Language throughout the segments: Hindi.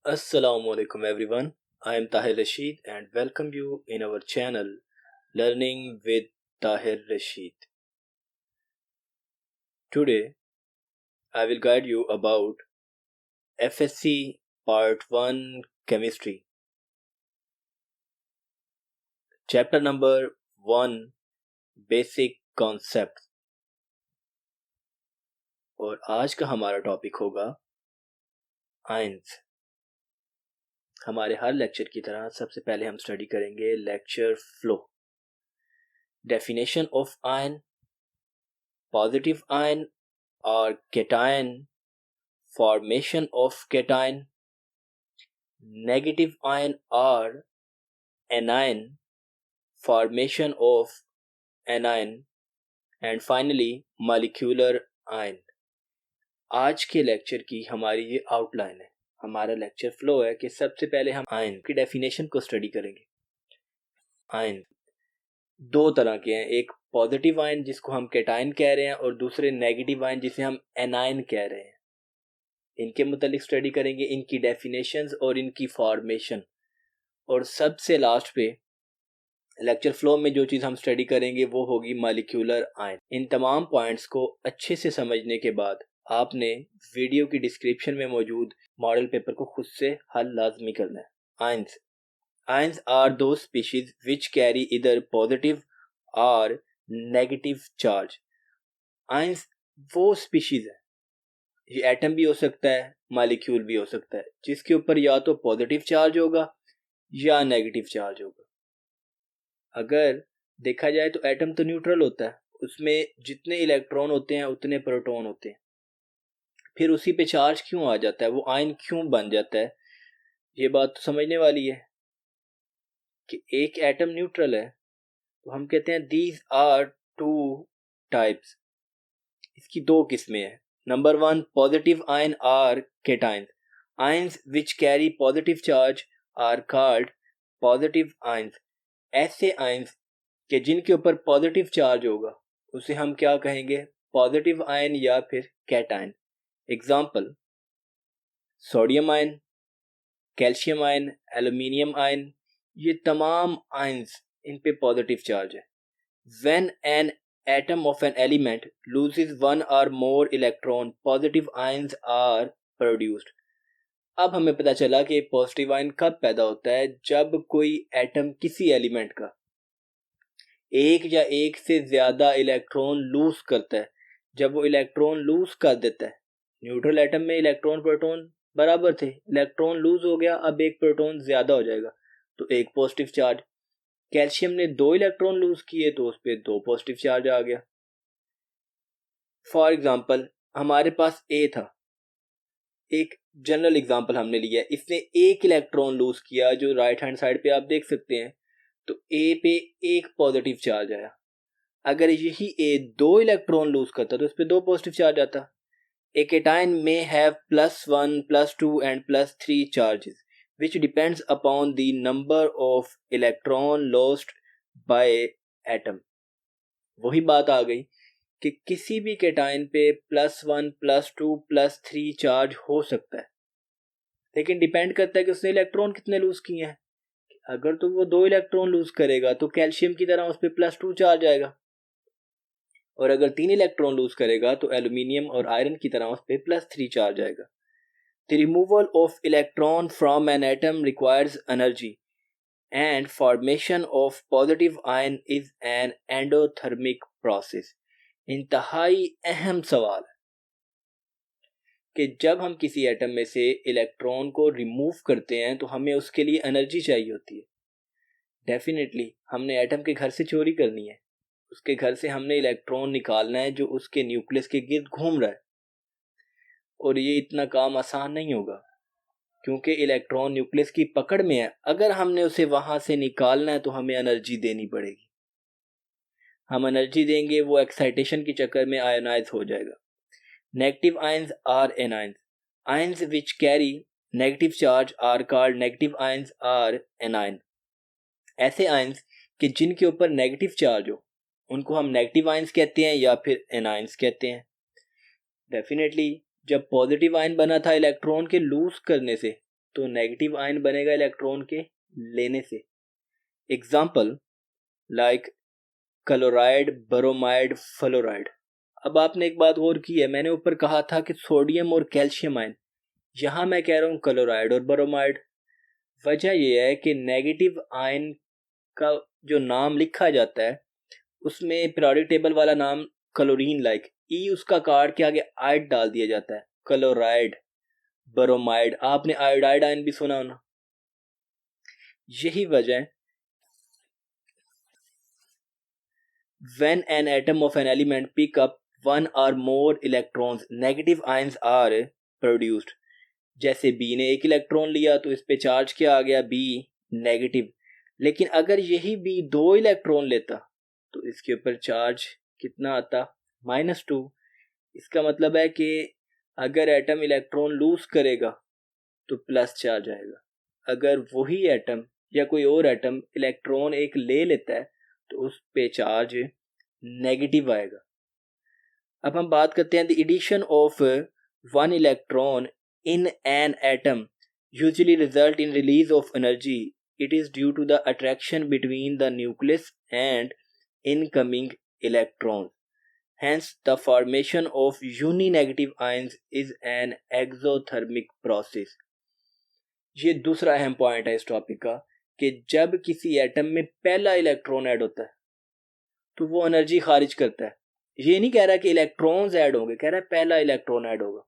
Assalamualaikum everyone. I am Tahir Rashid and welcome you in our channel Learning with Tahir Rashid. Today I will guide you about FSC Part 1 Chemistry. Chapter number 1 Basic Concepts. और आज का हमारा टॉपिक होगा आयंस। हमारे हर लेक्चर की तरह सबसे पहले हम स्टडी करेंगे lecture flow. Definition of ion, positive ion और cation, formation of cation, negative ion or anion, formation of anion, and finally molecular ion. आज के लेक्चर की हमारी ये आउटलाइन है। हमारा लेक्चर फ्लो है कि सबसे पहले हम आयन की डेफिनेशन को स्टडी करेंगे। आयन दो तरह के हैं, एक पॉजिटिव आयन जिसको हम कैटायन कह रहे हैं और दूसरे नेगेटिव आयन जिसे हम एनायन कह रहे हैं। इनके मुतालिक स्टडी करेंगे, इनकी डेफिनेशंस और इनकी फॉर्मेशन, और सबसे लास्ट पे लेक्चर फ्लो में जो चीज़ हम स्टडी करेंगे वो होगी मॉलिक्यूलर आयन। इन तमाम पॉइंट्स को अच्छे से समझने के बाद आपने वीडियो की डिस्क्रिप्शन में मौजूद मॉडल पेपर को खुद से हल लाजमी करना है। आयंस आर दो स्पीशीज विच कैरी इधर पॉजिटिव और नेगेटिव चार्ज। आयंस वो स्पीशीज है, ये एटम भी हो सकता है, मॉलिक्यूल भी हो सकता है, जिसके ऊपर या तो पॉजिटिव चार्ज होगा या नेगेटिव चार्ज होगा। अगर देखा जाए तो एटम तो न्यूट्रल होता है, उसमें जितने इलेक्ट्रॉन होते हैं उतने प्रोटॉन होते हैं, फिर उसी पे चार्ज क्यों आ जाता है, वो आयन क्यों बन जाता है? ये बात तो समझने वाली है कि एक एटम न्यूट्रल है तो हम कहते हैं दीज आर टू टाइप्स, इसकी दो किस्में हैं। Number 1, positive ion or cations. Ions which carry positive charge are called positive ions. ऐसे आयंस के जिनके ऊपर पॉजिटिव चार्ज होगा उसे हम क्या कहेंगे? पॉजिटिव आयन या फिर cation. Example, sodium ion, calcium ion, aluminium ion, ये तमाम आयंस इन पे पॉजिटिव चार्ज है। When an atom of an element loses one or more electron, positive ions are produced. अब हमें पता चला कि पॉजिटिव आयन कब पैदा होता है? जब कोई एटम किसी एलिमेंट का एक या एक से ज्यादा इलेक्ट्रॉन लूज करता है। जब वो इलेक्ट्रॉन लूज कर देता है, न्यूट्रल एटम में इलेक्ट्रॉन प्रोटॉन बराबर थे, इलेक्ट्रॉन लूज हो गया, अब एक प्रोटॉन ज्यादा हो जाएगा तो एक पॉजिटिव चार्ज। कैल्शियम ने 2 इलेक्ट्रॉन लूज किए तो उस पर 2 पॉजिटिव चार्ज आ गया। फॉर एग्जाम्पल, हमारे पास ए था, एक जनरल एग्जाम्पल हमने लिया, इसने 1 इलेक्ट्रॉन लूज किया, जो राइट हैंड साइड पे आप देख सकते हैं, तो ए पे 1 पॉजिटिव चार्ज आया। अगर यही ए 2 इलेक्ट्रॉन लूज करता तो उस पर 2 पॉजिटिव चार्ज आता। A cation may have +1, +2 and +3 charges which depends upon the number of electron lost by atom। वही बात आ गई कि किसी भी कैटायन पे +1, +2, +3 चार्ज हो सकता है, लेकिन डिपेंड करता है कि उसने इलेक्ट्रॉन कितने लूज किए हैं। अगर तो वो 2 इलेक्ट्रॉन लूज करेगा तो कैल्शियम की तरह उस पर +2 चार्ज आएगा, और अगर 3 इलेक्ट्रॉन लूज करेगा तो एल्यूमिनियम और आयरन की तरह उस पर +3 चार्ज आएगा। The removal of electron from an atom requires energy, and formation of positive ion is an endothermic process। इंतहाई अहम सवाल है कि जब हम किसी एटम में से इलेक्ट्रॉन को रिमूव करते हैं तो हमें उसके लिए एनर्जी चाहिए होती है। डेफिनेटली हमने एटम के घर से चोरी करनी है, उसके घर से हमने इलेक्ट्रॉन निकालना है जो उसके न्यूक्लियस के गिर्द घूम रहा है, और ये इतना काम आसान नहीं होगा क्योंकि इलेक्ट्रॉन न्यूक्लियस की पकड़ में है। अगर हमने उसे वहां से निकालना है तो हमें एनर्जी देनी पड़ेगी। हम एनर्जी देंगे, वो एक्साइटेशन के चक्कर में आयोनाइज हो जाएगा। Negative ions or anions. Ions which carry negative charge are called negative ions or anion. ऐसे आयंस कि जिनके ऊपर नेगेटिव चार्ज हो उनको हम नेगेटिव आयंस कहते हैं या फिर एनायंस कहते हैं। डेफिनेटली जब पॉजिटिव आयन बना था इलेक्ट्रॉन के लूज करने से, तो नेगेटिव आयन बनेगा इलेक्ट्रॉन के लेने से। Example like chloride, bromide, fluoride. अब आपने एक बात और की है, मैंने ऊपर कहा था कि सोडियम और कैल्शियम आयन, यहाँ मैं कह रहा हूँ क्लोराइड और ब्रोमाइड। वजह यह है कि नेगेटिव आयन का जो नाम लिखा जाता है उसमें पीरियोडिक टेबल वाला नाम क्लोरीन लाइक ई उसका काट के आगे आइड डाल दिया जाता है, क्लोराइड, ब्रोमाइड। आपने आयोडाइड आयन भी सुना होना। यही वजह है when an atom of an element pick up one or more electrons, negative ions are produced। जैसे बी ने एक इलेक्ट्रॉन लिया तो इस पे चार्ज क्या आ गया, बी नेगेटिव। लेकिन अगर यही बी 2 इलेक्ट्रॉन लेता तो इसके ऊपर चार्ज कितना आता, -2। इसका मतलब है कि अगर एटम इलेक्ट्रॉन लूज करेगा तो प्लस चार्ज आएगा, अगर वही एटम या कोई और एटम इलेक्ट्रॉन एक ले लेता है तो उस पे चार्ज नेगेटिव आएगा। अब हम बात करते हैं the addition of one electron in an atom usually result in release of energy. It is due to the attraction between the nucleus and incoming electron. Hence, the formation of uni-negative ions is an exothermic process। ये दूसरा अहम पॉइंट है इस टॉपिक का कि जब किसी एटम में पहला इलेक्ट्रॉन ऐड होता है तो वो एनर्जी खारिज करता है। ये नहीं कह रहा कि इलेक्ट्रॉन्स ऐड होंगे, कह रहा है पहला इलेक्ट्रॉन ऐड होगा।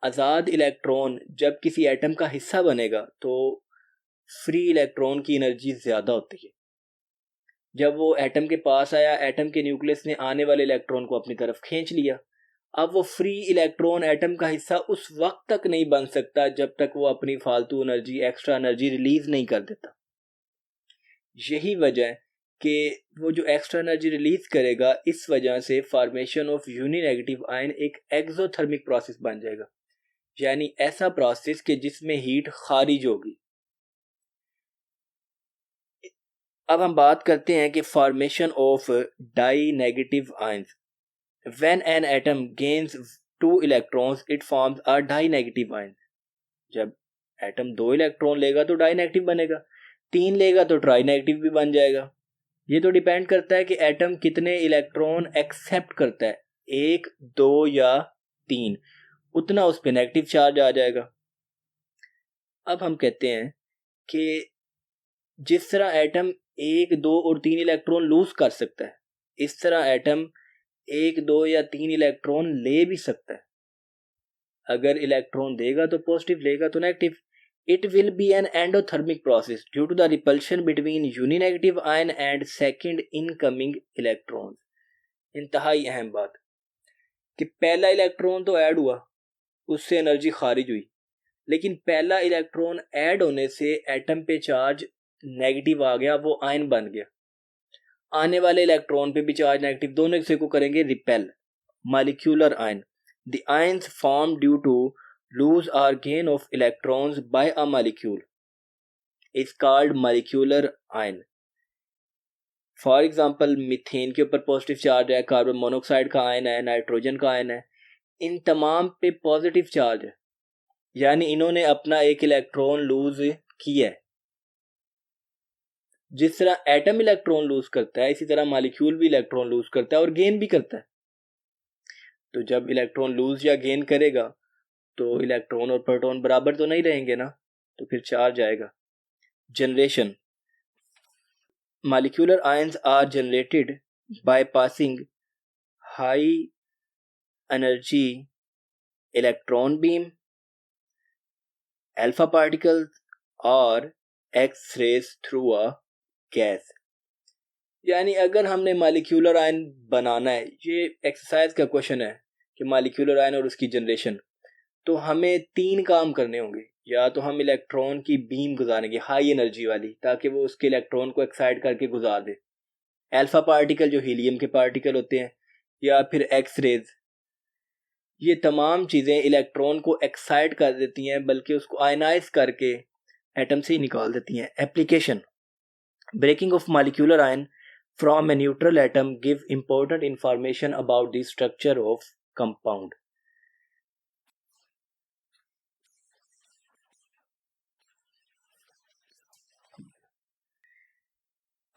आज़ाद इलेक्ट्रॉन जब किसी एटम का हिस्सा बनेगा तो फ्री इलेक्ट्रॉन की एनर्जी ज़्यादा होती है। जब वो एटम के पास आया, एटम के न्यूक्लियस ने आने वाले इलेक्ट्रॉन को अपनी तरफ खींच लिया। अब वो फ्री इलेक्ट्रॉन एटम का हिस्सा उस वक्त तक नहीं बन सकता जब तक वो अपनी फालतू एनर्जी, एक्स्ट्रा एनर्जी रिलीज नहीं कर देता। यही वजह है कि वो जो एक्स्ट्रा एनर्जी रिलीज करेगा, इस वजह से formation of uninegative ion एक एक्सोथर्मिक प्रोसेस बन जाएगा, यानी ऐसा प्रोसेस कि जिसमें हीट खारिज होगी। अब हम बात करते हैं कि formation of die negative ions. When an atom gains 2 electrons it forms a die negative ion. जब एटम 2 इलेक्ट्रॉन लेगा तो डाई नेगेटिव बनेगा, 3 लेगा तो ट्राई नेगेटिव भी बन जाएगा। ये तो डिपेंड करता है कि एटम कितने इलेक्ट्रॉन एक्सेप्ट करता है, 1, 2 या 3, उतना उस पर नेगेटिव चार्ज आ जाएगा। अब हम कहते हैं कि जिस तरह एटम 1, 2 और 3 इलेक्ट्रॉन लूज कर सकता है, इस तरह एटम 1, 2 या 3 इलेक्ट्रॉन ले भी सकता है। अगर इलेक्ट्रॉन देगा तो पॉजिटिव, लेगा तो negative. It will be an endothermic process due to the repulsion between uninegative ion and second incoming electron. इंतहाई अहम बात कि पहला इलेक्ट्रॉन तो ऐड हुआ, उससे एनर्जी खारिज हुई, लेकिन पहला इलेक्ट्रॉन ऐड होने से एटम पे चार्ज नेगेटिव आ गया, वो आयन बन गया। आने वाले इलेक्ट्रॉन पे भी चार्ज नेगेटिव, दोनों एक दूसरे को करेंगे repel, molecular ion. The ions form due to lose और gain of electrons by a molecule is called molecular ion. For example methane के ऊपर पॉजिटिव चार्ज है, कार्बन मोनोऑक्साइड का आयन है, नाइट्रोजन का आयन है, इन तमाम पे पॉजिटिव चार्ज है, यानी इन्होंने अपना एक इलेक्ट्रॉन लूज किया है। जिस तरह एटम इलेक्ट्रॉन लूज करता है, इसी तरह मॉलिक्यूल भी इलेक्ट्रॉन लूज करता है और गेन भी करता है। तो जब इलेक्ट्रॉन लूज या गेन करेगा तो इलेक्ट्रॉन और प्रोटॉन बराबर तो नहीं रहेंगे ना, तो फिर चार्ज आएगा। Generation. Molecular ions are generated by passing high energy electron beam, alpha particles और X rays through a gas. यानी अगर हमने मॉलिक्यूलर आयन बनाना है, ये एक्सरसाइज का क्वेश्चन है कि मॉलिक्यूलर आयन और उसकी जनरेशन, तो हमें 3 काम करने होंगे। या तो हम इलेक्ट्रॉन की बीम गुजारेंगे हाई एनर्जी वाली, ताकि वो उसके इलेक्ट्रॉन को एक्साइट करके गुजार दे, अल्फा पार्टिकल जो हीलियम के पार्टिकल होते हैं, या फिर एक्स रेज। ये तमाम चीज़ें इलेक्ट्रॉन को एक्साइट कर देती हैं, बल्कि उसको आयनाइज करके एटम से ही निकाल देती हैं। Application. Breaking of molecular ion from a neutral atom give important information about the structure of compound।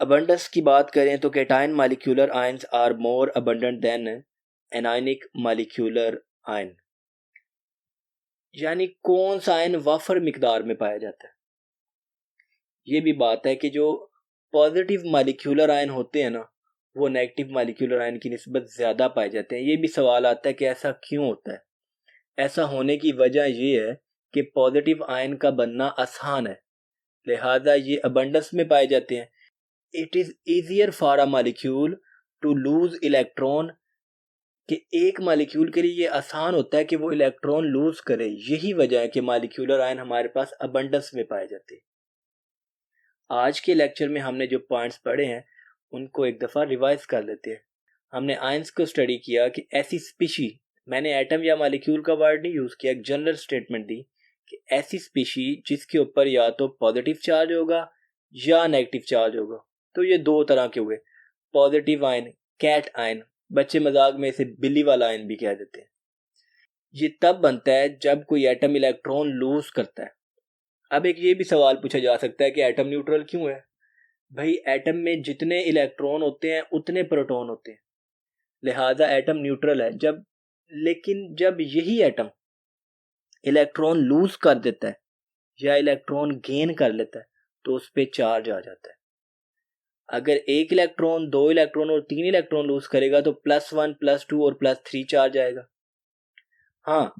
Abundance की बात करें तो cation molecular ions are more abundant than anionic molecular ion, यानी कौन सा आयन वाफर मिकदार में पाया जाता है। ये भी बात है कि जो पॉजिटिव मॉलिक्यूलर आयन होते हैं ना, वो नेगेटिव मॉलिक्यूलर आयन की निस्बत ज़्यादा पाए जाते हैं। ये भी सवाल आता है कि ऐसा क्यों होता है। ऐसा होने की वजह ये है कि पॉजिटिव आयन का बनना आसान है, लिहाजा ये अबंडेंस में पाए जाते हैं। It is easier for a molecule to lose electron, कि एक मॉलिक्यूल के लिए ये आसान होता है कि वो इलेक्ट्रॉन लूज करे। यही वजह है कि मॉलिक्यूलर आयन हमारे पास अबंडेंस में पाए जाते हैं। आज के लेक्चर में हमने जो पॉइंट्स पढ़े हैं उनको एक दफ़ा रिवाइज कर लेते हैं। हमने आयंस को स्टडी किया कि ऐसी स्पीशी, मैंने एटम या मॉलिक्यूल का वर्ड नहीं यूज़ किया, एक जनरल स्टेटमेंट दी कि ऐसी स्पीशी जिसके ऊपर या तो पॉजिटिव चार्ज होगा या नेगेटिव चार्ज होगा। तो ये दो तरह के हुए, पॉजिटिव आयन, कैट आयन, बच्चे मजाक में इसे बिल्ली वाला आयन भी कह देते हैं। ये तब बनता है जब कोई एटम इलेक्ट्रॉन लूज करता है। अब एक ये भी सवाल पूछा जा सकता है कि एटम न्यूट्रल क्यों है। भाई एटम में जितने इलेक्ट्रॉन होते हैं उतने प्रोटॉन होते हैं, लिहाजा एटम न्यूट्रल है। लेकिन जब यही एटम इलेक्ट्रॉन लूज कर देता है या इलेक्ट्रॉन गेन कर लेता है तो उस पर चार्ज आ जाता है। अगर एक इलेक्ट्रॉन, दो इलेक्ट्रॉन और तीन इलेक्ट्रॉन लूज करेगा तो +1, +2 और +3 चार्ज आएगा। हाँ,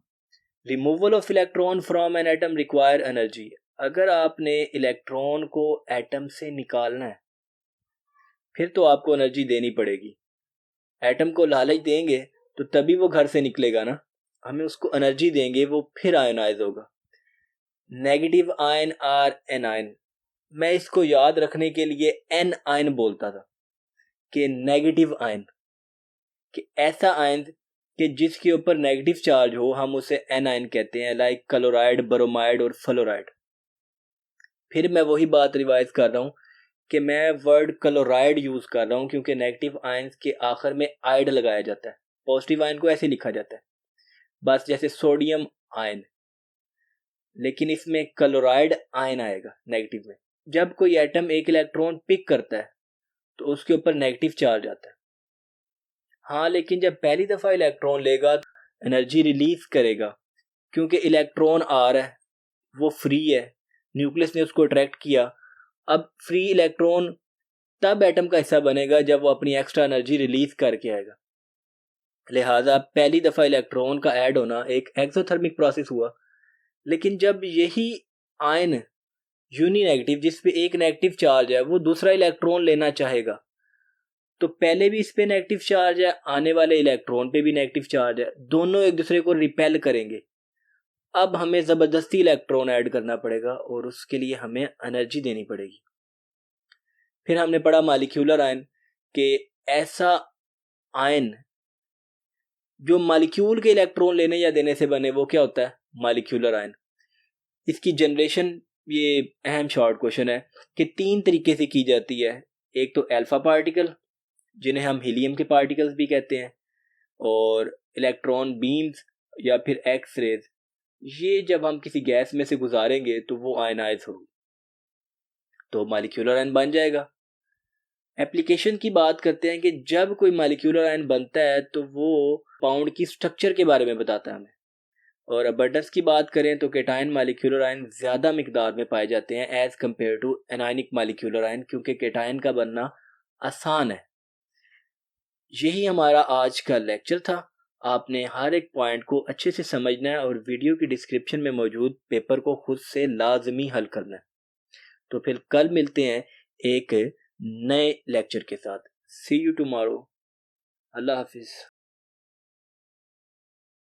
removal of electron from an atom require energy. अगर आपने इलेक्ट्रॉन को एटम से निकालना है फिर तो आपको एनर्जी देनी पड़ेगी। एटम को लालच देंगे तो तभी वो घर से निकलेगा ना, हमें उसको एनर्जी देंगे वो फिर आयनाइज होगा। नेगेटिव आयन आर एनायन, मैं इसको याद रखने के लिए एन आयन बोलता था कि नेगेटिव आयन, कि ऐसा आयन कि जिसके ऊपर नेगेटिव चार्ज हो हम उसे एन आयन कहते हैं, लाइक क्लोराइड, ब्रोमाइड और फ्लोराइड। फिर मैं वही बात रिवाइज कर रहा हूँ कि मैं वर्ड क्लोराइड यूज कर रहा हूँ क्योंकि नेगेटिव आयंस के आखिर में आइड लगाया जाता है। पॉजिटिव आयन को ऐसे लिखा जाता है बस, जैसे सोडियम आयन, लेकिन इसमें क्लोराइड आयन आएगा नेगेटिव में। जब कोई एटम एक इलेक्ट्रॉन पिक करता है तो उसके ऊपर नेगेटिव चार्ज आता है। हाँ, लेकिन जब पहली दफा इलेक्ट्रॉन लेगा तो एनर्जी रिलीज करेगा, क्योंकि इलेक्ट्रॉन आ रहा है, वो फ्री है, न्यूक्लियस ने उसको अट्रैक्ट किया। अब फ्री इलेक्ट्रॉन तब एटम का हिस्सा बनेगा जब वो अपनी एक्स्ट्रा एनर्जी रिलीज करके आएगा। लिहाजा पहली दफा इलेक्ट्रॉन का ऐड होना एक एक्सोथर्मिक प्रोसेस हुआ। लेकिन जब यही आयन यूनी नेगेटिव, जिस पे एक नेगेटिव चार्ज है, वो दूसरा इलेक्ट्रॉन लेना चाहेगा तो पहले भी इस पे नेगेटिव चार्ज है, आने वाले इलेक्ट्रॉन पे भी नेगेटिव चार्ज है, दोनों एक दूसरे को रिपेल करेंगे। अब हमें जबरदस्ती इलेक्ट्रॉन ऐड करना पड़ेगा और उसके लिए हमें एनर्जी देनी पड़ेगी। फिर हमने पढ़ा मॉलिक्यूलर आयन, के ऐसा आयन जो मॉलिक्यूल के इलेक्ट्रॉन लेने या देने से बने, वो क्या होता है, मॉलिक्यूलर आयन। इसकी जनरेशन, ये अहम शॉर्ट क्वेश्चन है, कि 3 तरीके से की जाती है। एक तो अल्फा पार्टिकल, जिन्हें हम हीलियम के पार्टिकल्स भी कहते हैं, और इलेक्ट्रॉन बीम्स या फिर एक्स रेज। ये जब हम किसी गैस में से गुजारेंगे तो वो आयनाइज होगी तो मॉलिक्यूलर आयन बन जाएगा। एप्लीकेशन की बात करते हैं कि जब कोई मॉलिक्यूलर आयन बनता है तो वो पाउंड की स्ट्रक्चर के बारे में बताता है हमें। और अबंडेंस की बात करें तो केटाइन मॉलिक्यूलर आयन ज़्यादा मिकदार में पाए जाते हैं as compared to anionic molecular ion, क्योंकि केटाइन का बनना आसान है। यही हमारा आज का लेक्चर था। आपने हर एक पॉइंट को अच्छे से समझना है और वीडियो की डिस्क्रिप्शन में मौजूद पेपर को खुद से लाजमी हल करना है। तो फिर कल मिलते हैं एक नए लेक्चर के साथ। सी यू टुमारो। अल्लाह हाफिज़।